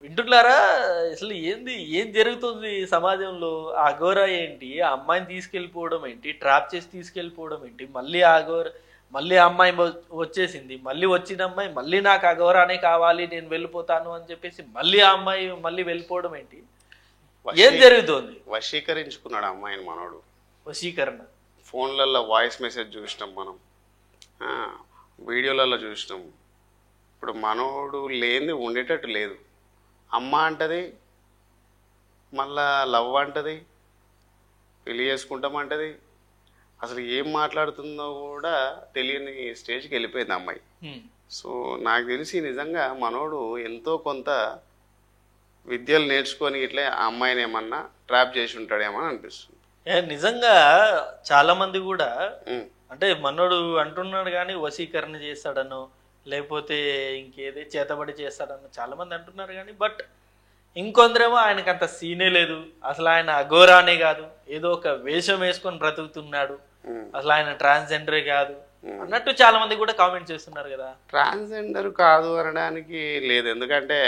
వింటున్నారా? అసలు ఏంది? ఏం జరుగుతుంది సమాజంలో? ఆ అఘోరా ఏంటి? ఆ అమ్మాయిని తీసుకెళ్ళిపోవడం ఏంటి? ట్రాప్ చేసి తీసుకెళ్ళిపోవడం ఏంటి? మళ్ళీ ఆ అఘోరా మళ్ళీ ఆ అమ్మాయి వచ్చేసింది. మళ్ళీ వచ్చిన అమ్మాయి మళ్ళీ నాకు అఘోరానే కావాలి, నేను వెళ్ళిపోతాను అని చెప్పేసి మళ్ళీ ఆ అమ్మాయి మళ్ళీ వెళ్ళిపోవడం ఏంటి? ఏం జరుగుతుంది? వశీకరించుకున్నాడు అమ్మాయిని మనోడు. వశీకరణ ఫోన్లలో వాయిస్ మెసేజ్ చూసినాం మనం, వీడియోలలో చూసినాం. ఇప్పుడు మనోడు లేనిది ఉండేటట్టు లేదు. అమ్మ అంటది, మళ్ళా లవ్ అంటది, పెళ్లి చేసుకుంటామంటది. అసలు ఏం మాట్లాడుతుందో కూడా తెలియని స్టేజ్కి వెళ్ళిపోయింది అమ్మాయి. సో నాకు తెలిసి నిజంగా మనోడు ఎంతో కొంత విద్యలు నేర్చుకొని ఇట్లే ఆ అమ్మాయిని ఏమన్నా ట్రాప్ చేసి ఉంటాడేమో అని అనిపిస్తుంది. నిజంగా చాలా మంది కూడా అంటే మనోడు అంటున్నాడు కానీ వశీకరణ చేస్తాడనో లేకపోతే ఇంకేదే చేతబడి చేస్తాడనో చాలా మంది అంటున్నారు కానీ బట్ ఇంకొందరేమో ఆయనకు అంత సీనే లేదు, అసలు ఆయన అఘోరానే కాదు, ఏదో ఒక వేషం వేసుకొని బ్రతుకుతున్నాడు, అసలు ఆయన ట్రాన్స్జెండరే కాదు అన్నట్టు చాలా మంది కూడా కామెంట్ చేస్తున్నారు కదా. ట్రాన్స్జెండర్ కాదు అనడానికి లేదు, ఎందుకంటే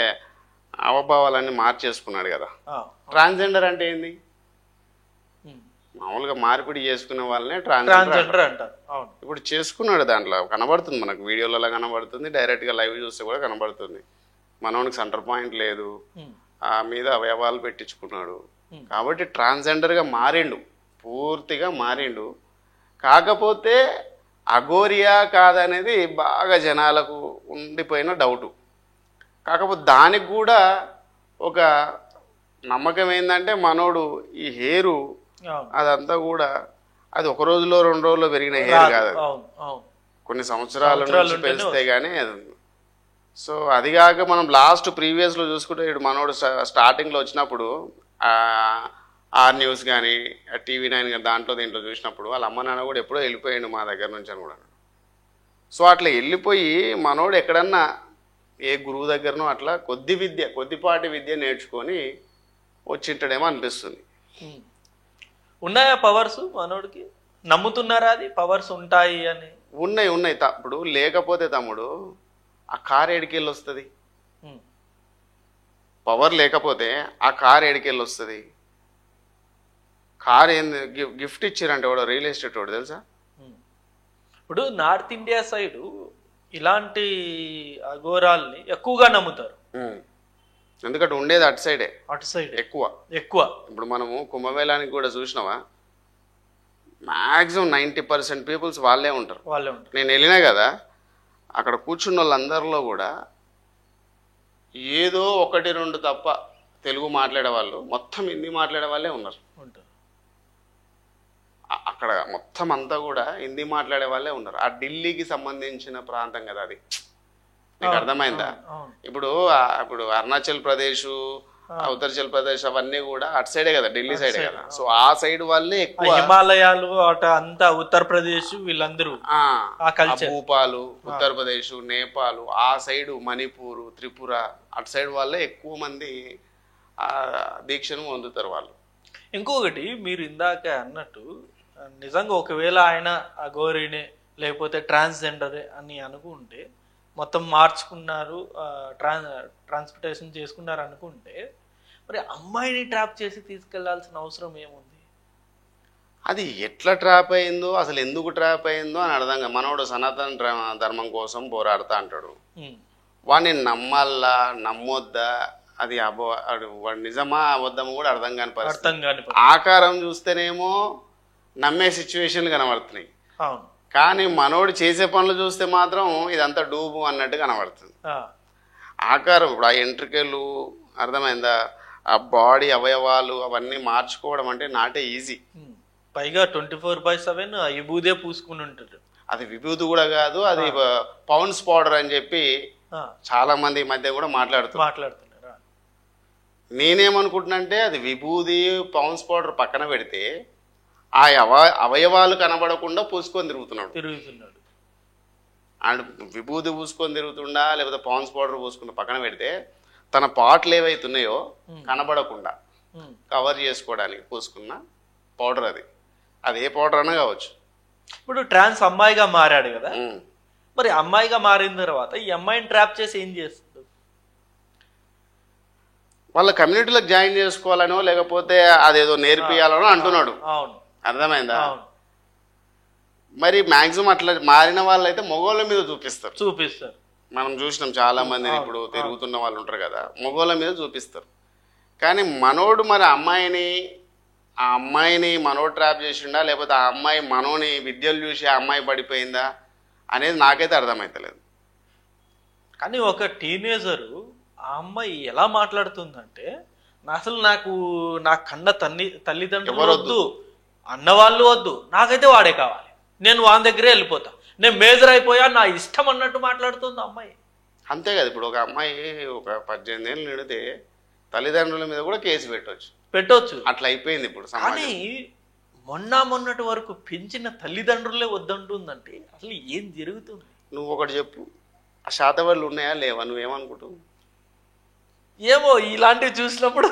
అవభావాలన్నీ మార్చేసుకున్నాడు కదా. ట్రాన్స్జెండర్ అంటే ఏంది? మామూలుగా మార్పిడి చేసుకునే వాళ్ళనే ట్రాన్స్జెండర్ అంటారు. ఇప్పుడు చేసుకున్నాడు, దాంట్లో కనబడుతుంది మనకు, వీడియోలలో కనబడుతుంది, డైరెక్ట్గా లైవ్ చూస్తే కూడా కనబడుతుంది. మనోనికి సెంటర్ పాయింట్ లేదు, ఆ మీద అవయవాలు పెట్టించుకున్నాడు కాబట్టి ట్రాన్స్జెండర్గా మారిండు, పూర్తిగా మారిండు. కాకపోతే అఘోరియా కాదనేది బాగా జనాలకు ఉండిపోయిన డౌటు. కాకపోతే దానికి కూడా ఒక నమ్మకం ఏంటంటే మనోడు ఈ హెయిరు అదంతా కూడా అది ఒక రోజులో 2 రోజుల్లో పెరిగిన హెయిర్ కాదు, కొన్ని సంవత్సరాల నుంచి పెంచితే కానీ అది. సో అది కాక మనం లాస్ట్ ప్రీవియస్లో చూసుకుంటే ఇప్పుడు మనోడు స్టార్టింగ్లో వచ్చినప్పుడు ఆర్ న్యూస్ కానీ TV9 కానీ దాంట్లో దీంట్లో చూసినప్పుడు వాళ్ళ అమ్మ నాన్న కూడా ఎప్పుడో వెళ్ళిపోయాడు మా దగ్గర నుంచి అని కూడా. సో అట్లా వెళ్ళిపోయి మనోడు ఎక్కడన్నా ఏ గురువు దగ్గరనో అట్లా కొద్దిపాటి విద్య నేర్చుకొని వచ్చింటాడేమో అనిపిస్తుంది. ఉన్నాయా పవర్స్ మనోడికి? నమ్ముతున్నారా అది పవర్స్ ఉంటాయి అని? ఉన్నాయి. ఇప్పుడు లేకపోతే తమ్ముడు ఆ కార్ ఏడికెళ్ళి వస్తుంది? పవర్ లేకపోతే ఆ కార్ ఏడికెళ్ళి వస్తుంది? కార్ ఏంది గిఫ్ట్ ఇచ్చారంటే వాడు రియల్ ఎస్టేట్ వాడు తెలుసా. ఇప్పుడు నార్త్ ఇండియా సైడు ఇలాంటి అఘోరాల్ని ఎక్కువగా నమ్ముతారు, ఎందుకంటే ఉండేది అటు సైడ్ ఎక్కువ. ఇప్పుడు మనము కుంభమేళానికి కూడా చూసినావా, మ్యాక్సిమం 90% పీపుల్స్ వాళ్ళే ఉంటారు. నేను వెళ్ళినా కదా, అక్కడ కూర్చున్న వాళ్ళందరిలో కూడా ఏదో 1-2 తప్ప తెలుగు మాట్లాడే వాళ్ళు, మొత్తం హిందీ మాట్లాడే వాళ్ళే ఉన్నారు. అక్కడ మొత్తం అంతా కూడా హిందీ మాట్లాడే వాళ్ళే ఉన్నారు. ఆ ఢిల్లీకి సంబంధించిన ప్రాంతం కదా అది, నీకు అర్థమైందా? ఇప్పుడు అరుణాచల్ ప్రదేశ్, ఉత్తరాచల్ ప్రదేశ్ అవన్నీ కూడా అటు సైడే కదా, ఢిల్లీ సైడే కదా. సో ఆ సైడ్ వాళ్ళే ఎక్కువ, హిమాలయాలు అటు అంతా ఉత్తరప్రదేశ్, వీళ్ళందరూ భూపాలు, ఉత్తరప్రదేశ్, నేపాల్, ఆ సైడ్ మణిపూర్, త్రిపుర, అటు సైడ్ వాళ్ళే ఎక్కువ మంది ఆ దీక్షను పొందుతారు వాళ్ళు. ఇంకొకటి మీరు ఇందాక అన్నట్టు నిజంగా ఒకవేళ ఆయన అఘోరినే లేకపోతే ట్రాన్స్జెండరే అని అనుకుంటే, మొత్తం మార్చుకున్నారు, ట్రాన్స్పోర్టేషన్ చేసుకున్నారు అనుకుంటే, మరి అమ్మాయిని ట్రాప్ చేసి తీసుకెళ్లాల్సిన అవసరం ఏముంది? అది ఎట్లా ట్రాప్ అయిందో, అసలు ఎందుకు ట్రాప్ అయిందో అని అర్థం కాదు. మనోడు సనాతన ధర్మం కోసం పోరాడుతా అంటాడు, వాడిని నమ్మాలా నమ్మొద్దా, అది వాడు నిజమా అబద్ధమా కూడా అర్థం కాని పరిస్థితి. ఆకారం చూస్తేనేమో నమ్మే సిచ్యువేషన్లు కనబడుతున్నాయి, కానీ మనోడు చేసే పనులు చూస్తే మాత్రం ఇదంతా డూబు అన్నట్టు కనబడుతుంది. ఆకారం ఇప్పుడు ఆ ఎంట్రికలు అర్థమైందా, ఆ బాడీ అవయవాలు అవన్నీ మార్చుకోవడం అంటే నాటే ఈజీ. పైగా 24/7 విభూదే పూసుకుని ఉంటాడు. అది విభూతి కూడా కాదు, అది పౌండ్స్ పౌడర్ అని చెప్పి చాలా మంది ఈ మధ్య కూడా మాట్లాడుతున్నారు. నేనేమనుకుంటున్నానంటే అది విభూది పౌండ్స్ పౌడర్ పక్కన పెడితే ఆ అవయవాలు కనబడకుండా పూసుకొని తిరుగుతున్నాడు. అండ్ విభూది పూసుకొని తిరుగుతుండా లేకపోతే పౌండ్స్ పౌడర్ పూసుకుంటూ పక్కన పెడితే తన పాటలు ఏవైతున్నాయో కనబడకుండా కవర్ చేసుకోవడానికి పూసుకున్న పౌడర్ అది ఏ పౌడర్ అన్నా కావచ్చు. ఇప్పుడు ట్రాన్స్ అమ్మాయిగా మారాడు కదా, మరి అమ్మాయిగా మారిన తర్వాత ఈ అమ్మాయిని ట్రాప్ చేసి ఏం చేస్తుంది? వాళ్ళ కమ్యూనిటీలకు జాయిన్ చేసుకోవాలనో లేకపోతే అదేదో నేర్పియాలనో అంటున్నాడు. అర్థమైందా? మరి మాక్సిమం అట్లా మారిన వాళ్ళైతే మగోళ్ళ మీద చూపిస్తారు. మనం చూసినాం చాలా మందిని, ఇప్పుడు తిరుగుతున్న వాళ్ళు ఉంటారు కదా, మగోళ్ళ మీద చూపిస్తారు. కానీ మనోడు మరి ఆ అమ్మాయిని మనోడు ట్రాప్ చేసిండా, లేకపోతే ఆ అమ్మాయి మనోని విద్యలు చూసి ఆ అమ్మాయి పడిపోయిందా అనేది నాకైతే అర్థమవుతలేదు. కానీ ఒక టీనేజరు ఆ అమ్మాయి ఎలా మాట్లాడుతుందంటే, అసలు నా కన్న తల్లిదండ్రులు వద్దు, అన్నవాళ్ళు వద్దు, నాకైతే వాడే కావాలి, నేను వాని దగ్గరే వెళ్ళిపోతా, నేను మేజర్ అయిపోయా, నా ఇష్టం అన్నట్టు మాట్లాడుతుంది అమ్మాయి. అంతే కదా. ఇప్పుడు ఒక అమ్మాయి ఒక 18 ఏళ్ళు నిడితే తల్లిదండ్రుల మీద కూడా కేసు పెట్టవచ్చు. అట్లా అయిపోయింది ఇప్పుడు. కానీ మొన్నటి వరకు పెంచిన తల్లిదండ్రులే వద్దంటుందంటే అసలు ఏం జరుగుతుంది? నువ్వు ఒకటి చెప్పు, ఆ శాతవాళ్ళు ఉన్నాయా లేవా? నువ్వేమనుకుంటావు? ఏమో ఇలాంటివి చూసినప్పుడు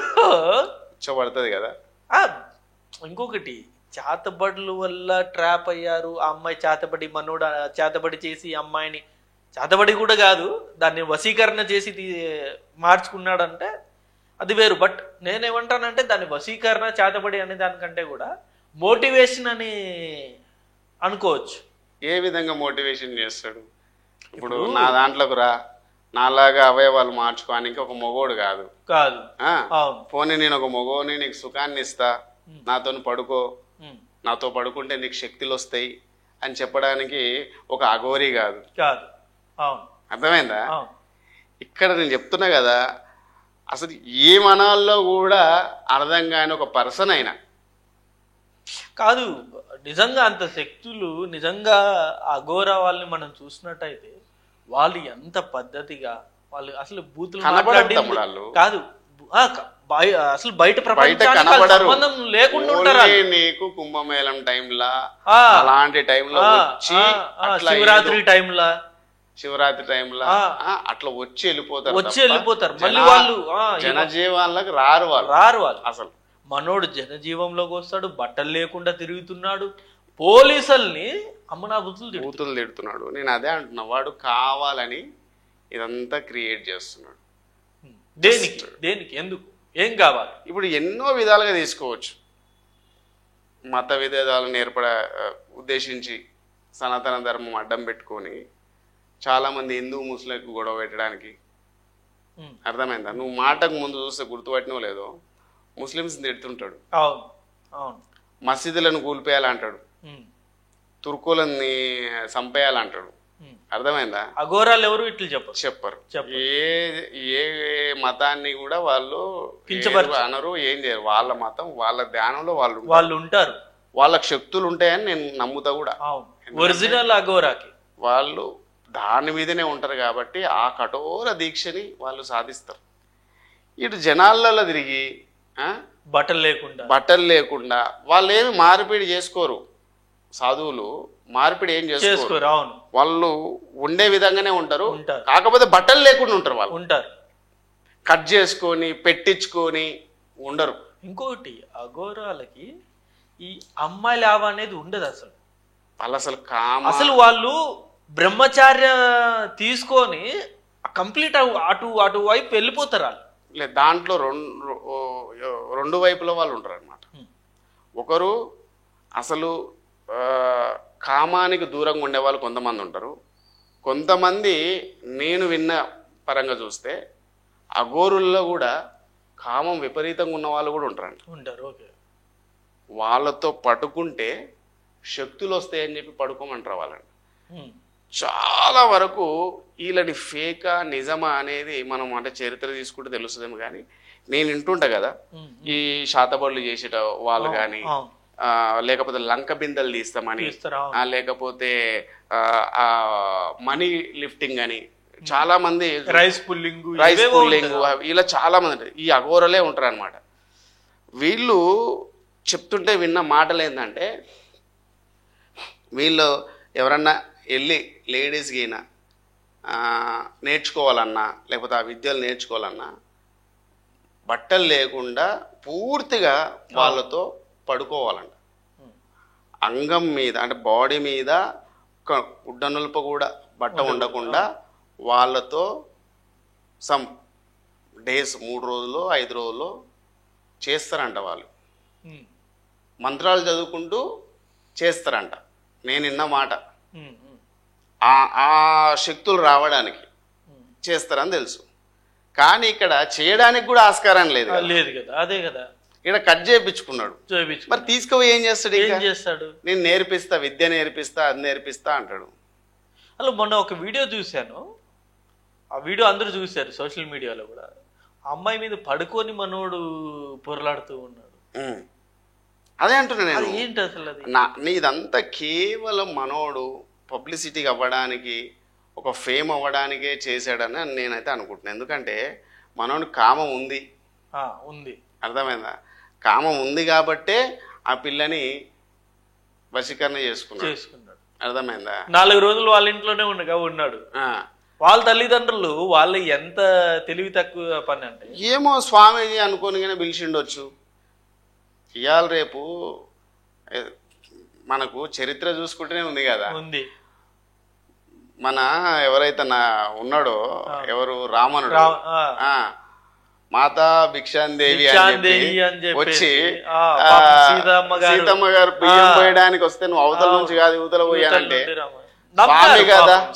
పడుతుంది కదా. ఇంకొకటి, చేతబడుల వల్ల ట్రాప్ అయ్యారు, ఆ అమ్మాయి చేతబడి, మనోడు చేతబడి చేసి అమ్మాయిని, చేతబడి కూడా కాదు, దాన్ని వశీకరణ చేసి మార్చుకున్నాడంటే అది వేరు. బట్ నేనేమంటానంటే దాన్ని వశీకరణ, చేతబడి అనే దానికంటే కూడా మోటివేషన్ అని అనుకోవచ్చు. ఏ విధంగా మోటివేషన్ చేస్తాడు? ఇప్పుడు నా దాంట్లోకి రా, నాలాగా అవయవాలు మార్చుకోవడానికి ఒక మొగోడు కాదు. పోనీ నేను ఒక మొగోని, నీకు సుఖాన్ని ఇస్తా, నాతో పడుకో, నాతో పడుకుంటే నీకు శక్తులు వస్తాయి అని చెప్పడానికి ఒక అఘోరి కాదు. అర్థమైందా? ఇక్కడ నేను చెప్తున్నా కదా, అసలు ఏ మనాల్లో కూడా అర్థం కాని ఒక పర్సన్ అయినా కాదు. నిజంగా అంత శక్తులు, నిజంగా అఘోర వాళ్ళని మనం చూసినట్టయితే వాళ్ళు ఎంత పద్ధతిగా, వాళ్ళు అసలు బూతులు కాదు, అసలు బయట ప్రపంచానికి సంబంధం లేకుండా ఉంటారు. నీకు కుంభమేళం టైంలా, అలాంటి టైంలో వచ్చి, శివరాత్రి టైంలో అట్లా వచ్చి వెళ్ళిపోతారు. మళ్ళీ వాళ్ళు జనజీవాలకు రారు వాళ్ళు. అసలు మనోడు జనజీవంలోకి వస్తాడు, బట్టలు లేకుండా తిరుగుతున్నాడు, పోలీసుల్ని అమ్మనా బూతులు తిడుతున్నాడు. నేను అదే అంటున్నా, వాడు కావాలని ఇదంతా క్రియేట్ చేస్తున్నాడు. దేనికి ఎందుకు, ఏం కావాలి? ఇప్పుడు ఎన్నో విధాలుగా తీసుకోవచ్చు. మత విభేదాలను ఉద్దేశించి సనాతన ధర్మం అడ్డం పెట్టుకొని చాలామంది హిందూ ముస్లింలకు గొడవ పెట్టడానికి. అర్థమైందా? నువ్వు మాటకు ముందు చూస్తే గుర్తుపట్టినో లేదో, ముస్లిమ్స్ తిడుతుంటాడు, మసీదులను కూల్పేయాలంటాడు, తుర్కులని చంపేయాలంటాడు. అర్థమైందా? అఘోరాలు ఎవరు ఇట్లా చెప్పరు. ఏ మతాన్ని కూడా వాళ్ళు అనరు, ఏం చేయరు. వాళ్ళ మతం, వాళ్ళ ధ్యానంలో వాళ్ళు ఉంటారు. వాళ్ళకి శక్తులు ఉంటాయని నేను నమ్ముతా కూడా. ఒరిజినల్ అఘోరాకి వాళ్ళు దాని మీదనే ఉంటారు కాబట్టి ఆ కఠోర దీక్షని వాళ్ళు సాధిస్తారు. ఇటు జనాలలో తిరిగి బట్టలు లేకుండా వాళ్ళు ఏమి మార్పిడి చేసుకోరు. సాధువులు మార్పిడి ఏం చేసుకోరు. వాళ్ళు ఉండే విధంగానే ఉంటారు, కాకపోతే బట్టలు లేకుండా ఉంటారు. వాళ్ళు కట్ చేసుకొని పెట్టించుకొని ఉండరు. ఇంకోటి, అఘోరాలకి ఈ అమ్మాయి లాభ అనేది ఉండదు అసలు. అసలు వాళ్ళు బ్రహ్మచార్య తీసుకొని కంప్లీట్ అటు వైపు వెళ్ళిపోతారు. వాళ్ళు దాంట్లో రెండు వైపుల వాళ్ళు ఉంటారు అనమాట. ఒకరు అసలు కామానికి దూరంగా ఉండేవాళ్ళు కొంతమంది ఉంటారు. కొంతమంది నేను విన్న పరంగా చూస్తే అఘోరుల్లో కూడా కామం విపరీతంగా ఉన్న వాళ్ళు కూడా ఉంటారు. వాళ్ళతో పడుకుంటే శక్తులు వస్తాయని చెప్పి పడుకోమంటారు వాళ్ళని. చాలా వరకు వీళ్ళని ఫేకా నిజమా అనేది మనం అంటే చరిత్ర తీసుకుంటే తెలుస్తుందేమో. కానీ నేను వింటుంటా కదా, ఈ శాతబడులు చేసేట వాళ్ళు కానీ, లేకపోతే లంక బిందెలు తీస్తామని, లేకపోతే మనీ లిఫ్టింగ్ అని, చాలా మంది రైస్ పుల్లింగ్ ఇలా చాలా మంది ఈ అఘోరలే ఉంటారు అనమాట. వీళ్ళు చెప్తుంటే విన్న మాటలు ఏంటంటే, వీళ్ళు ఎవరన్నా వెళ్ళి లేడీస్కి అయినా నేర్చుకోవాలన్నా, లేకపోతే ఆ విద్యలు నేర్చుకోవాలన్నా బట్టలు లేకుండా పూర్తిగా వాళ్ళతో పడుకోవాలంట. అంగం మీద అంటే బాడీ మీద ఉడ్డనులప కూడా బట్ట ఉండకుండా వాళ్ళతో డేస్ 3 రోజులు 5 రోజులు చేస్తారంట వాళ్ళు. మంత్రాలు చదువుకుంటూ చేస్తారంట. నేను విన్న మాట. ఆ శక్తులు రావడానికి చేస్తారని తెలుసు. కానీ ఇక్కడ చేయడానికి కూడా ఆస్కారం లేదు కదా. అదే కదా, ఇక్కడ కట్ చేయించుకున్నాడు. మరి తీసుకుపోయి ఏం చేస్తాడు? నేను నేర్పిస్తా, విద్య నేర్పిస్తా, అది నేర్పిస్తా అంటాడు. అలా మొన్న ఒక వీడియో చూశాను. ఆ వీడియో అందరూ చూశారు సోషల్ మీడియాలో కూడా. అమ్మాయి మీద పడుకొని మనోడు పొరలాడుతూ ఉన్నాడు. అదే అంటున్నా నేను. ఏంటి అసలు అది? నీదంతా కేవలం మనోడు పబ్లిసిటీకి అవ్వడానికి, ఒక ఫేమ్ అవ్వడానికే చేశాడని నేనైతే అనుకుంటున్నాను. ఎందుకంటే మనోడు కామం ఉంది, అర్థమైందా? కామం ఉంది కాబట్టే ఆ పిల్లని వశీకరణ చేసుకున్నాడు. అర్థమైందా? 4 రోజులు వాళ్ళ ఇంట్లోనే ఉన్నాడు. వాళ్ళ తల్లిదండ్రులు వాళ్ళు ఎంత తెలివి తక్కువ పని అంటే ఏమో స్వామీజీ అనుకోని పిలిచిండొచ్చు. ఇవాళ రేపు మనకు చరిత్ర చూసుకుంటూనే ఉంది కదా. ఉంది. మన ఎవరైతే ఉన్నాడో, ఎవరు రావణుడు, మాతా భిక్షాందేవి అని చెప్పి వచ్చి సీతమ్మ గారు బియ్యం పోయడానికి వస్తే నువ్వు అవతల నుంచి కాదు యువతల పోయానంటే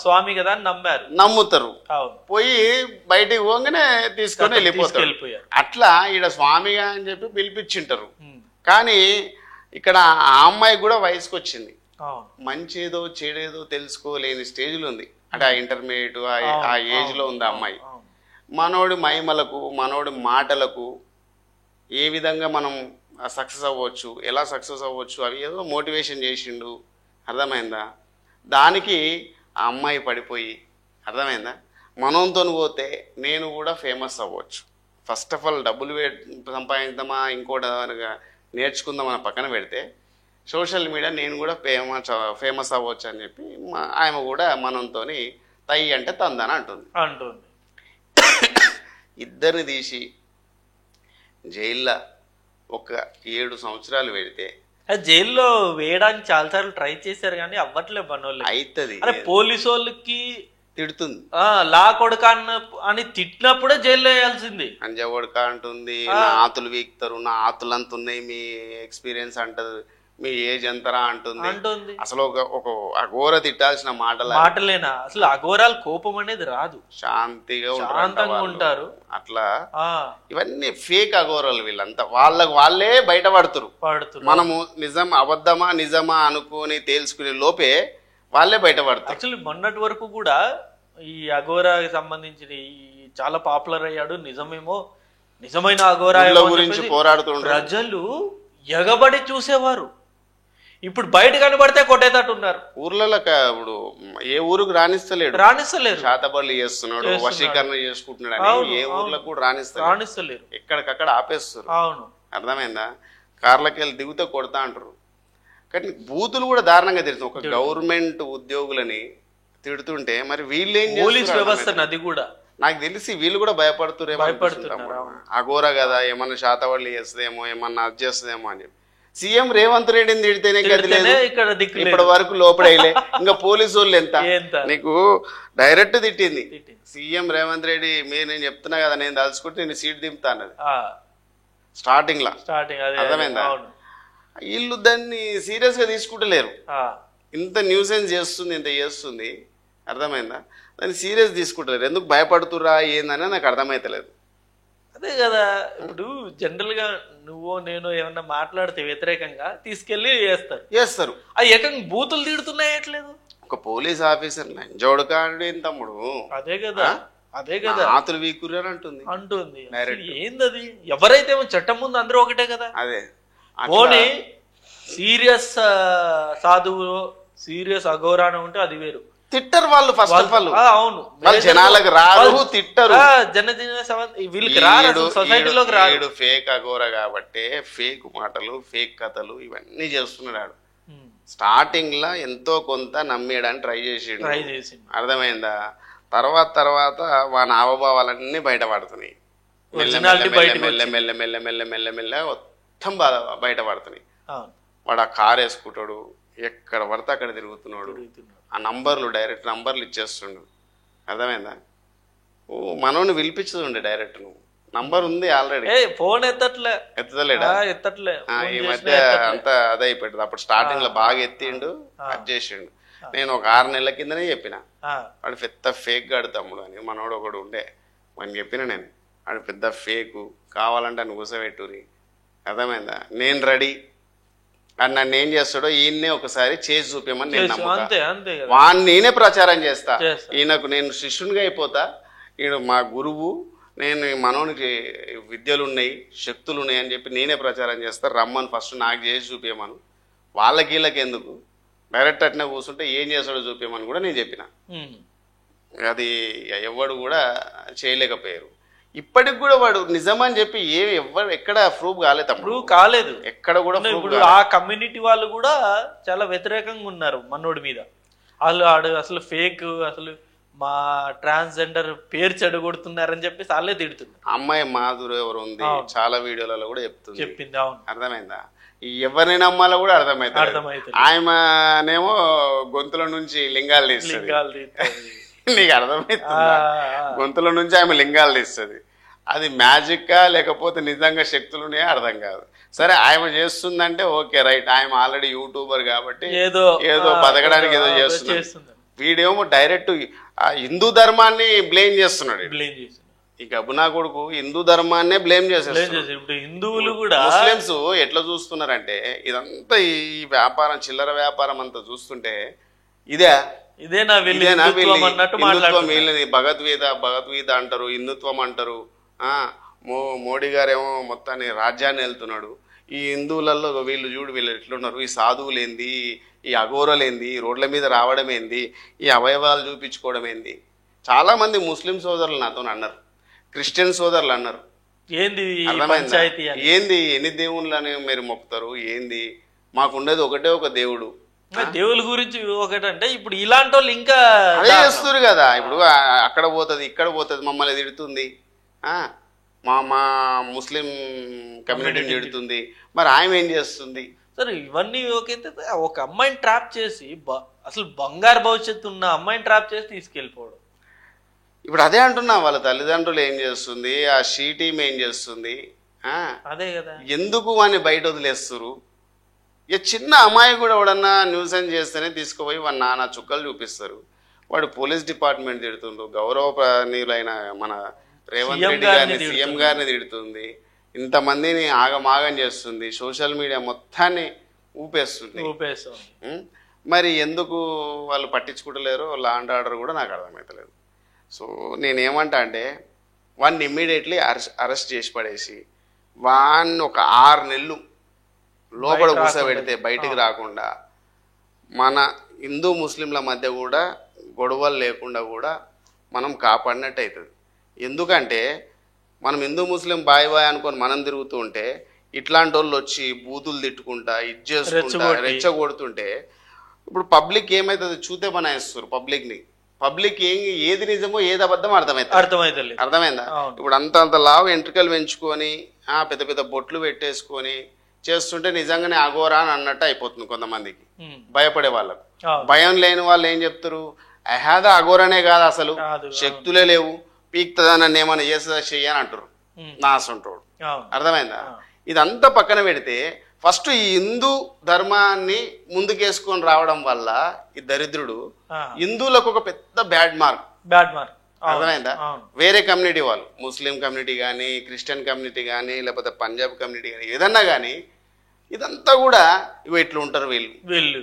స్వామి కదా నమ్ముతారు. పోయి బయటికి పోగానే తీసుకొని వెళ్ళిపోతారు. అట్లా ఈడ స్వామిగా అని చెప్పి పిలిపించింటారు. కానీ ఇక్కడ ఆ అమ్మాయి కూడా వయసుకు వచ్చింది. మంచేదో చెడేదో తెలుసుకోలేని స్టేజ్లో ఉంది. అంటే ఆ ఇంటర్మీడియట్ ఆ ఏజ్ లో ఉంది ఆ అమ్మాయి. మనోడి మహిమలకు, మనోడి మాటలకు ఏ విధంగా మనం సక్సెస్ అవ్వచ్చు, ఎలా సక్సెస్ అవ్వచ్చు, అవి ఏదో మోటివేషన్ చేసిండు. అర్థమైందా? దానికి ఆ అమ్మాయి పడిపోయి, అర్థమైందా, మనంతో పోతే నేను కూడా ఫేమస్ అవ్వచ్చు. ఫస్ట్ ఆఫ్ ఆల్ డబ్బులు సంపాదిద్దామా ఇంకోటి నేర్చుకుందామని పక్కన పెడితే సోషల్ మీడియా నేను కూడా ఫేమస్ అవ్వచ్చు అని చెప్పి ఆమె కూడా మనంతో తై అంటే తందని అంటుంది. ఇద్దరిని తీసి జైల్లో ఒక 7 సంవత్సరాలు పెడితే, జైల్లో వేయడానికి చాలాసార్లు ట్రై చేశారు కానీ అవ్వట్లేదు. మనోళ్ళు అవుతుంది. పోలీసు వాళ్ళకి తిడుతుంది, లా కొడుక అని తిట్టినప్పుడే జైల్లో వేయాల్సింది. అంజా కొడుక అంటుంది, నా ఆతులు వీక్తారు, నా ఆతులు అంత ఉన్నాయి, మీ ఎక్స్పీరియన్స్ అంటది, మీ ఏజ్ ఎంతరా అంటుంది. అసలు ఒక అఘోర తిట్టాల్సిన మాటలేనా? అసలు అఘోరాలు కోపం అనేది రాదు, శాంతిగా ఉంటారు. అట్లా ఇవన్నీ ఫేక్ అఘోరాలు. వీళ్ళంతా వాళ్ళే బయటపడుతురు. మనము నిజం అబద్ధమా నిజమా అనుకుని తేల్చుకునే లోపే వాళ్ళే బయటపడతారు. యాక్చువల్లీ మొన్నటి వరకు కూడా ఈ అఘోరాకి సంబంధించిన చాలా పాపులర్ అయ్యాడు, నిజమేమో, నిజమైన అఘోరా గురించి పోరాడుతుంటారు. ప్రజలు ఎగబడి చూసేవారు. ఇప్పుడు బయట కనబడితే కొట్టేటట్టు ఉన్నారు. ఊర్లలో ఇప్పుడు ఏ ఊరుకు రాణిస్తలేరు. శాతబడులు చేస్తున్నాడు, వశీకరణ చేసుకుంటున్నాడు, ఏ ఊర్లకు కూడా రాణిస్తలేరు. ఎక్కడికక్కడ ఆపేస్తారు. అవును, అర్థమైందా? కార్లకి వెళ్ళి దిగుతే కొడతా అంటారు. కానీ బూతులు కూడా దారుణంగా తిడుతుంది. ఒక గవర్నమెంట్ ఉద్యోగులని తిడుతుంటే మరి వీళ్ళేం పోలీస్ వ్యవస్థ అది కూడా నాకు తెలిసి వీళ్ళు కూడా భయపడుతున్నారు. అఘోరా కదా, ఏమన్నా శాతబడులు చేస్తుందేమో, ఏమన్నా అది చేస్తుందేమో అని చెప్పి సీఎం రేవంత్ రెడ్డిని తిడితేనే గది లేదు. ఇప్పటి వరకు లోపడైలే. ఇంకా పోలీసు వాళ్ళు ఎంత నీకు డైరెక్ట్ తిట్టింది. సీఎం రేవంత్ రెడ్డి, మీరు నేను చెప్తున్నా కదా, నేను తలుచుకుంటే నేను సీట్ దింపుతా అన్నది స్టార్టింగ్ లా. అర్థమైందా? వీళ్ళు దాన్ని సీరియస్ గా తీసుకుంటలేరు. ఇంత న్యూసెన్స్ చేస్తుంది, ఇంత చేస్తుంది, అర్థమైందా? దాన్ని సీరియస్ తీసుకుంటలేరు. ఎందుకు భయపడుతురా ఏందని నాకు అర్థమైతలేదు. అదే కదా, ఇప్పుడు జనరల్ గా నువ్వో నేను ఏమన్నా మాట్లాడితే వ్యతిరేకంగా తీసుకెళ్లి చేస్తారు. అది ఏకంగా బూతులు తిడుతున్నాయట్లేదు. ఒక పోలీస్ ఆఫీసర్ జోడకాడు తమ్ముడు, అదే కదా ఆతులు వీకురు అంటుంది. ఏందది? ఎవరైతే చట్టం ముందు అందరూ ఒకటే కదా. అదే పోనీ సీరియస్ సాధువు, సీరియస్ అఘోరాన ఉంటే అది వేరు. తిట్టరు వాళ్ళు. ఫస్ట్ ఆఫ్ ఆల్ అవును, జనాలకు రారు, తిట్టరు. వీళ్ళకి రారు, సొసైటీలోకి రాడు. ఫేక్ అఘోరా కాబట్టి ఫేక్ మాటలు, ఫేక్ కథలు ఇవన్నీ చేస్తున్నాడు. స్టార్టింగ్ లా ఎంతో కొంత నమ్మేయడానికి ట్రై చేసిండు. అర్థమైందా? తర్వాత వాని హావభావాలన్నీ బయటపడుతున్నాయి. మెల్ల మొత్తం బయటపడుతున్నాయి. వాడు ఆ కారు వేసుకుంటాడు, ఎక్కడ పడితే అక్కడ తిరుగుతున్నాడు. ఆ నంబర్లు డైరెక్ట్ నంబర్లు ఇచ్చేస్తుండు. అర్థమైందా? మనోని పిలిపించుతుండే డైరెక్ట్. నువ్వు నంబర్ ఉంది ఆల్రెడీ. ఫోన్ ఎత్తలేడా? ఎత్తట్లే. ఈ మధ్య అంతా అదే అయిపోయింది. అప్పుడు స్టార్టింగ్ లో బాగా ఎత్తిండు, కట్ చేసిండు. నేను ఒక 6 నెలల కిందనే చెప్పిన వాడు పెద్ద ఫేక్ గాడు తమ్ముడు అని. మనోడు ఒకడు ఉండే, వాడిని చెప్పిన నేను వాడు పెద్ద ఫేకు, కావాలంటే అని కూసబెట్టురి. అర్థమైందా? నేను రెడీ అని నన్ను ఏం చేస్తాడో ఈయన్నే ఒకసారి చేసి చూపించమని నేను నమ్ముతా. వాడిని నేనే ప్రచారం చేస్తా. ఈయనకు నేను శిష్యునిగా అయిపోతా. ఈయన మా గురువు, నేను మనోనికి విద్యలు ఉన్నాయి, శక్తులు ఉన్నాయి అని చెప్పి నేనే ప్రచారం చేస్తా. రమ్మని ఫస్ట్ నాకు చేసి చూపించమను, వాళ్ళకి వీళ్ళకి ఎందుకు, డైరెక్ట్ అట్నే కూర్చుంటే ఏం చేస్తాడో చూపించమని కూడా నేను చెప్పిన. అది ఎవడు కూడా చేయలేకపోయారు. ఇప్పటికి కూడా వాడు నిజమని చెప్పి ఎవరు ఎక్కడ ప్రూవ్ కాలేదు. ఎక్కడ కూడా. ఇప్పుడు ఆ కమ్యూనిటీ వాళ్ళు కూడా చాలా వ్యతిరేకంగా ఉన్నారు మనోడి మీద. వాళ్ళు అసలు ఫేక్, అసలు మా ట్రాన్స్జెండర్ పేరు చెడగొడుతున్నారని చెప్పేసి వాళ్ళే తిడుతున్నారు. అమ్మాయి మాధురు ఎవరు ఉంది, చాలా వీడియోలలో కూడా చెప్పింది. అవును, అర్థమైందా? ఎవరిని నమ్మాలో కూడా అర్థమైతే ఆయమనేమో గొంతుల నుంచి లింగాలు తీస్తుంది. నీకు అర్థమవుతుందా? గొంతుల నుంచి ఆమె లింగాలు తీస్తుంది. అది మ్యాజిక్కా లేకపోతే నిజంగా శక్తులున్నాయో అర్థం కాదు. సరే, ఆమె చేస్తుందంటే ఓకే, రైట్. ఆమె ఆల్రెడీ యూట్యూబర్ కాబట్టి ఏదో బతకడానికి ఏదో చేస్తుంది. వీడేమో డైరెక్ట్ హిందూ ధర్మాన్ని బ్లేమ్ చేస్తున్నాడు. ఈ గబునా కొడుకు హిందూ ధర్మాన్నే బ్లేమ్ చేసేస్తున్నాడు. హిందువులు కూడా ముస్లిమ్స్ ఎట్లా చూస్తున్నారంటే, ఇదంతా ఈ వ్యాపారం, చిల్లర వ్యాపారం అంతా చూస్తుంటే ఇదేనా హిందుత్వం, వీళ్ళని భగవద్గీత అంటారు, హిందుత్వం అంటారు. మోడీ గారేమో మొత్తాన్ని రాజ్యాన్ని వెళ్తున్నాడు. ఈ హిందువులలో వీళ్ళు చూడు, వీళ్ళు ఎట్లున్నారు, ఈ సాధువులేంది, ఈ అఘోరలేంది, రోడ్ల మీద రావడం ఏంది, ఈ అవయవాలు చూపించుకోవడం ఏంది. చాలామంది ముస్లిం సోదరులు నాతో అన్నారు, క్రిస్టియన్ సోదరులు అన్నారు, ఏంది ఎన్ని దేవుళ్ళని మీరు మొక్కుతారు, ఏంది, మాకుండేది ఒకటే ఒక దేవుడు. దేవుళ్ళ గురించి ఒకటంటే ఇప్పుడు ఇలాంటి వాళ్ళు ఇంకా అదే చేస్తారు కదా. ఇప్పుడు అక్కడ పోతుంది, ఇక్కడ పోతుంది, మమ్మల్ని తిడుతుంది, మా ముస్లిం కమ్యూనిటీని తిడుతుంది. మరి ఆమె ఏం చేస్తుంది? సరే, ఇవన్నీ ఓకైతే ఒక అమ్మాయిని ట్రాప్ చేసి, అసలు బంగారు భవిష్యత్తు ఉన్న అమ్మాయిని ట్రాప్ చేసి తీసుకెళ్ళిపోవడం. ఇప్పుడు అదే అంటున్నా, వాళ్ళ తల్లిదండ్రులు ఏం చేస్తుంది, ఆ షీ టీమ్ ఏం చేస్తుంది, అదే కదా. ఎందుకు వాడిని బయట వదిలేస్తారు? ఇక చిన్న అమ్మాయి కూడా ఎవడన్నా న్యూసెన్స్ చేస్తేనే తీసుకుపోయి వాడు నానా చుక్కలు చూపిస్తారు. వాడు పోలీస్ డిపార్ట్మెంట్ తిడుతుండ్రు, గౌరవనీయులైన మన రేవంత్ రెడ్డి గారిని, సీఎం గారిని తిడుతుంది, ఇంతమందిని ఆగమాగం చేస్తుంది, సోషల్ మీడియా మొత్తాన్ని ఊపేస్తుంది. మరి ఎందుకు వాళ్ళు పట్టించుకుంటలేరో లా అండ్ ఆర్డర్ కూడా నాకు అర్థమవుతలేదు. సో నేనేమంటా అంటే, వాడిని ఇమ్మీడియట్లీ అరెస్ట్ చేసి పడేసి వాడిని ఒక 6 నెలలు లోపల కూర్చోబెడితే బయటికి రాకుండా, మన హిందూ ముస్లింల మధ్య కూడా గొడవలు లేకుండా కూడా మనం కాపాడినట్టు అవుతుంది. ఎందుకంటే మనం హిందూ ముస్లిం బాయ్ అనుకొని మనం తిరుగుతూ ఉంటే, ఇట్లాంటి వాళ్ళు వచ్చి బూతులు తిట్టుకుంటా, ఇది చేసుకుంటా, రెచ్చగొడుతుంటే, ఇప్పుడు పబ్లిక్ ఏమవుతుంది చూతే బనాయిస్తారు పబ్లిక్ ఏది నిజమో ఏది అబద్ధం అర్థమైందా? ఇప్పుడు అంత లావు ఎంట్రికలు పెంచుకొని పెద్ద పెద్ద బొట్లు పెట్టేసుకొని చేస్తుంటే నిజంగానే అఘోరా అని అన్నట్టు అయిపోతుంది కొంతమందికి, భయపడే వాళ్ళకు. భయం లేని వాళ్ళు ఏం చెప్తారు, అహాద అఘోరనే కాదు, అసలు శక్తులే లేవు, పీక్తుందా నన్ను ఏమైనా చేస్తుందా చెయ్యని అంటారు నాసంటోడు. అర్థమైందా? ఇదంతా పక్కన పెడితే ఫస్ట్ ఈ హిందూ ధర్మాన్ని ముందుకేసుకొని రావడం వల్ల ఈ దరిద్రుడు హిందువులకు ఒక పెద్ద బ్యాడ్ మార్క్. అర్థమైందా? వేరే కమ్యూనిటీ వాళ్ళు, ముస్లిం కమ్యూనిటీ కానీ, క్రిస్టియన్ కమ్యూనిటీ కానీ, లేకపోతే పంజాబ్ కమ్యూనిటీ కానీ, ఏదన్నా కానీ ఇదంతా కూడా ఇగో ఇట్లా ఉంటారు వీళ్ళు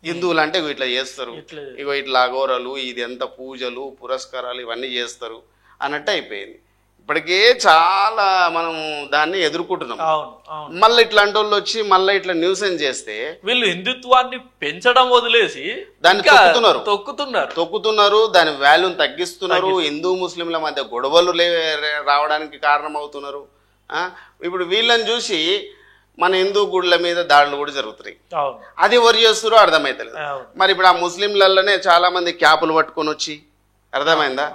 హిందువులు అంటే ఇట్లా చేస్తారు, ఇగో ఇట్లా అఘోరలు, ఇది ఎంత పూజలు పురస్కారాలు ఇవన్నీ చేస్తారు అన్నట్టు అయిపోయింది. ఇప్పటికే చాలా మనం దాన్ని ఎదుర్కొంటున్నాం. మళ్ళీ ఇట్లాంటి వాళ్ళు వచ్చి మళ్ళీ ఇట్లా న్యూసెన్స్ చేస్తే వీళ్ళు హిందుత్వాన్ని పెంచడం వదిలేసి దాన్ని తొక్కుతున్నారు, దాని వాల్యూని తగ్గిస్తున్నారు, హిందూ ముస్లింల మధ్య గొడవలు రావడానికి కారణం అవుతున్నారు. ఇప్పుడు వీళ్ళని చూసి మన హిందూ గుళ్ళ మీద దాడులు కూడా జరుగుతున్నాయి. అది ఎవరు చేస్తారో అర్థమైతలేదు. మరి ఇప్పుడు ఆ ముస్లింలలోనే చాలా మంది క్యాపులు పట్టుకొని వచ్చి, అర్థమైందా,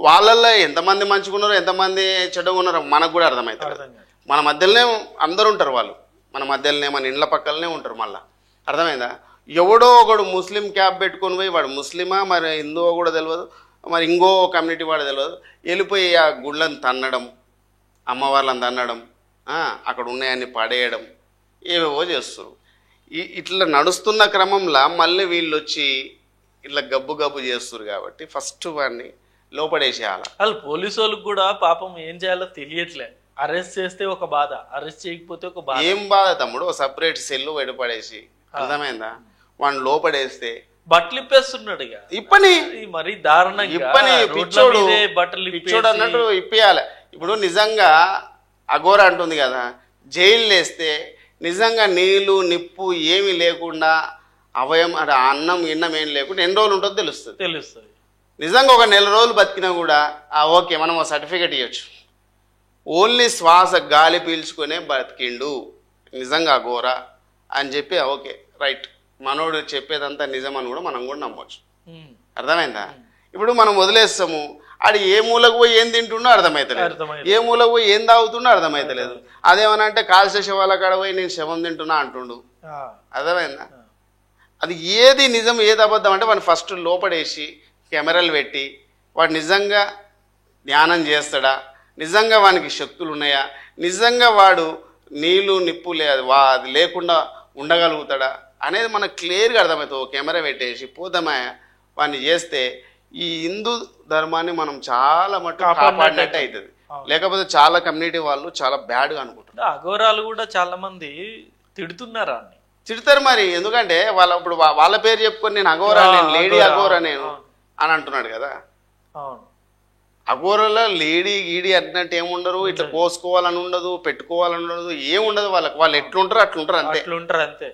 వాళ్ళల్లో ఎంతమంది మంచిగున్నారో ఎంతమంది చెడ్డగా ఉన్నారో మనకు కూడా అర్థమవుతుంది. మన మధ్యలోనే అందరు ఉంటారు, వాళ్ళు మన మధ్యలోనే మన ఇండ్ల పక్కలనే ఉంటారు. మళ్ళీ అర్థమైందా? ఎవడో ఒకడు ముస్లిం క్యాప్ పెట్టుకొని పోయి, వాడు ముస్లిమా మరి హిందువో కూడా తెలియదు, మరి ఇంకో కమ్యూనిటీ వాడు తెలియదు, వెళ్ళిపోయి ఆ గుళ్ళని తన్నడం, అమ్మ వాళ్ళని అనడం, అక్కడ ఉన్నాయన్ని పడేయడం, ఏవేవో చేస్తారు. ఇట్లా నడుస్తున్న క్రమంలో మళ్ళీ వీళ్ళు వచ్చి ఇట్లా గబ్బు గబ్బు చేస్తారు. కాబట్టి ఫస్ట్ వాడిని లోపడేసేయాలి. వాళ్ళు పోలీసు వాళ్ళకి కూడా పాపం ఏం చేయాలో తెలియట్లే. అరెస్ట్ చేస్తే ఒక బాధ, అరెస్ట్ చేయకపోతే ఒక బాధ. ఏం బాధ తమ్ముడు, సపరేట్ సెల్లు బయటపడేసి, అర్థమైందా, వాడిని లోపడేస్తే బట్టలు ఇప్పేస్తున్నాడు. ఇక ఇప్పని మరి దారుణంగా ఇప్పని పిచ్చోడు పిచ్చోడు అన్నట్టు ఇప్పేయాలి. ఇప్పుడు నిజంగా అఘోర అంటుంది కదా, జైలు వేస్తే నిజంగా నీళ్లు నిప్పు ఏమి లేకుండా అవయం అంటే అన్నం గిన్నం ఏం లేకుండా ఎన్ని రోజులు ఉంటుందో తెలుస్తుంది. నిజంగా ఒక నెల రోజులు బతికినా కూడా ఓకే మనం సర్టిఫికెట్ ఇవ్వచ్చు. ఓన్లీ శ్వాస గాలి పీల్చుకునే బతికిండు నిజంగా అఘోర అని చెప్పి ఓకే రైట్, మనోడు చెప్పేదంతా నిజం అని కూడా మనం కూడా నమ్మవచ్చు. అర్థమైందా? ఇప్పుడు మనం వదిలేస్తాము, ఆడు ఏ మూలకు పోయి ఏం తింటుండో అర్థమవుతలేదు, ఏ మూలకు పోయి ఏం తాగుతుండో అర్థమవుతలేదు. అదేమన్నా అంటే కాల్చే శవాల కాడ పోయి నేను శవం తింటున్నా అంటుండు. అర్థమైందా? అది ఏది నిజం ఏది అబద్ధం అంటే వాడిని ఫస్ట్ లోపడేసి కెమెరాలు పెట్టి వాడు నిజంగా ధ్యానం చేస్తాడా, నిజంగా వానికి శక్తులు ఉన్నాయా, నిజంగా వాడు నీళ్ళు నిప్పు అది లేకుండా ఉండగలుగుతాడా అనేది మనకు క్లియర్గా అర్థమవుతుంది. కెమెరా పెట్టేసి పోదామా వాడిని చేస్తే ఈ హిందూ ధర్మాన్ని మనం చాలా మటుకు కాపాడినట్టు అవుతుంది. లేకపోతే చాలా కమ్యూనిటీ వాళ్ళు చాలా బ్యాడ్గా అనుకుంటారు. అఘోరాలు కూడా చాలా మంది తిడుతున్నారా అని తిడతారు మరి, ఎందుకంటే ఇప్పుడు వాళ్ళ పేరు చెప్పుకొని నేను అఘోరా, నేను లేడీ అఘోరా నేను అని అంటున్నాడు కదా. అఘోరలో లేడీ గీడి అన్నట్టు ఏముండరు, ఇట్లా కోసుకోవాలని ఉండదు, పెట్టుకోవాలని ఉండదు, ఏముండదు వాళ్ళకి. వాళ్ళు ఎట్లుంటారు అట్లుంటారు అంతే.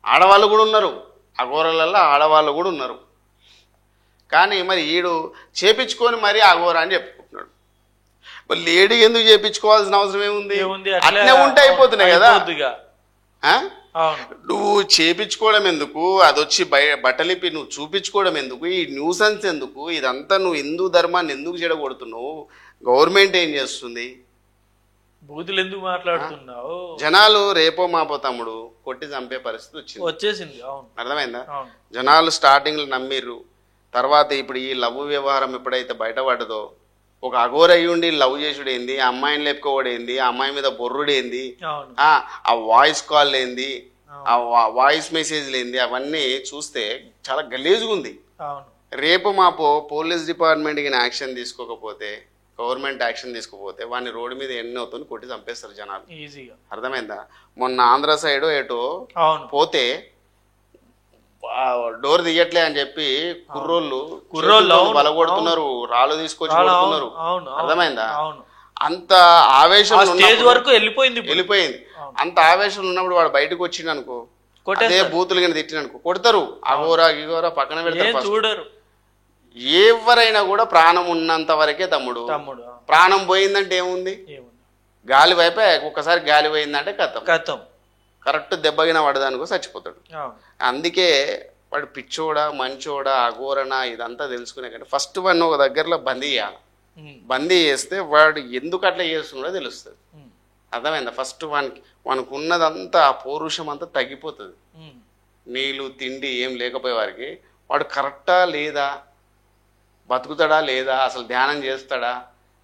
ఆడవాళ్ళు కూడా ఉన్నారు అఘోరలలో, ఆడవాళ్ళు కూడా ఉన్నారు. కానీ మరి ఈడు చేపించుకొని మరి అఘోర అని చెప్పుకుంటున్నాడు. మరి లేడీ ఎందుకు చేపించుకోవాల్సిన అవసరం ఏముంది? అట్లే ఉంటే అయిపోతున్నాయి కదా. నువ్వు చేపించుకోవడం ఎందుకు, అది వచ్చి బట్టలిపి నువ్వు చూపించుకోవడం ఎందుకు, ఈ న్యూసెన్స్ ఎందుకు, ఇదంతా నువ్వు హిందూ ధర్మాన్ని ఎందుకు చెడగొడుతున్నావు? గవర్నమెంట్ ఏం చేస్తుంది? బూతులు ఎందుకు మాట్లాడుతున్నావు? జనాలు రేపో మాపో తమ్ముడు కొట్టి చంపే పరిస్థితి వచ్చేసింది. అర్థమైందా? జనాలు స్టార్టింగ్ లో నమ్మిర్రు, తర్వాత ఇప్పుడు ఈ లవ్ వ్యవహారం ఎప్పుడైతే బయటపడదో, ఒక అఘోర అయ్యుండి లవ్ చేసుడు ఏంది, ఆ అమ్మాయిని లేపుకోవడం ఏంది, ఆ అమ్మాయి మీద బొర్రుడేంది, ఆ వాయిస్ కాల్ ఏంది, ఆ వాయిస్ మెసేజ్లు ఏంది, అవన్నీ చూస్తే చాలా గలీజ్గా ఉంది. రేపు మాపో పోలీస్ డిపార్ట్మెంట్కి యాక్షన్ తీసుకోకపోతే, గవర్నమెంట్ యాక్షన్ తీసుకోకపోతే వాడిని రోడ్డు మీద ఎన్ని అవుతుంది కొట్టి చంపేస్తారు జనాలు. ఈజీగా. అర్థమైందా? మొన్న ఆంధ్ర సైడ్ ఏటో పోతే డోర్ తీయట్లే అని చెప్పి కుర్రోళ్ళు బలగొడుతున్నారు, రాళ్ళు తీసుకొచ్చి కొడుతున్నారు. అర్థమైందా? అంత ఆవేశం వరకు వెళ్ళిపోయింది. అంత ఆవేశం ఉన్నప్పుడు వాడు బయటకు వచ్చిండు అనుకో, అదే బూతులు కింద తిట్టిననుకో కొడతారు. అఘోరా గిగోరా పక్కన పెడతారు. చూడరు. ఎవరైనా కూడా ప్రాణం ఉన్నంత వరకే తమ్ముడు. ప్రాణం పోయిందంటే ఏముంది? గాలి వైపే ఒక్కసారి గాలి పోయిందంటే కథం కరెక్ట్ దెబ్బగిన పడదానికో చచ్చిపోతాడు. అందుకే వాడు పిచ్చోడా మంచోడా అఘోరనా ఇదంతా తెలుసుకునే కంటే ఫస్ట్ వాడిని ఒక దగ్గరలో బందీ చేయాలి. బందీ చేస్తే వాడు ఎందుకు అట్లా చేస్తున్నాడో తెలుస్తుంది. అర్థమైందా? ఫస్ట్ వానికి ఉన్నదంతా ఆ పౌరుషం అంతా తగ్గిపోతుంది. నీళ్ళు తిండి ఏం లేకపోయే వారికి వాడు కరెక్టా లేదా, బతుకుతాడా లేదా, అసలు ధ్యానం చేస్తాడా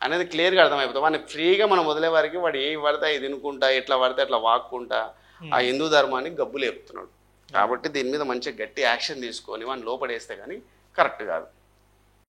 అనేది క్లియర్గా అర్థమైపోతుంది. వాడిని ఫ్రీగా మనం వదిలే వారికి వాడు ఏ పడితే ఇది తినుకుంటా, ఎట్లా పడితే అట్లా వాక్కుంటా ఆ హిందూ ధర్మాన్ని గబ్బులు లేపుతున్నాడు. కాబట్టి దీని మీద మంచి గట్టి యాక్షన్ తీసుకొని వాడిని లోపడేస్తే కానీ కరెక్ట్ కాదు.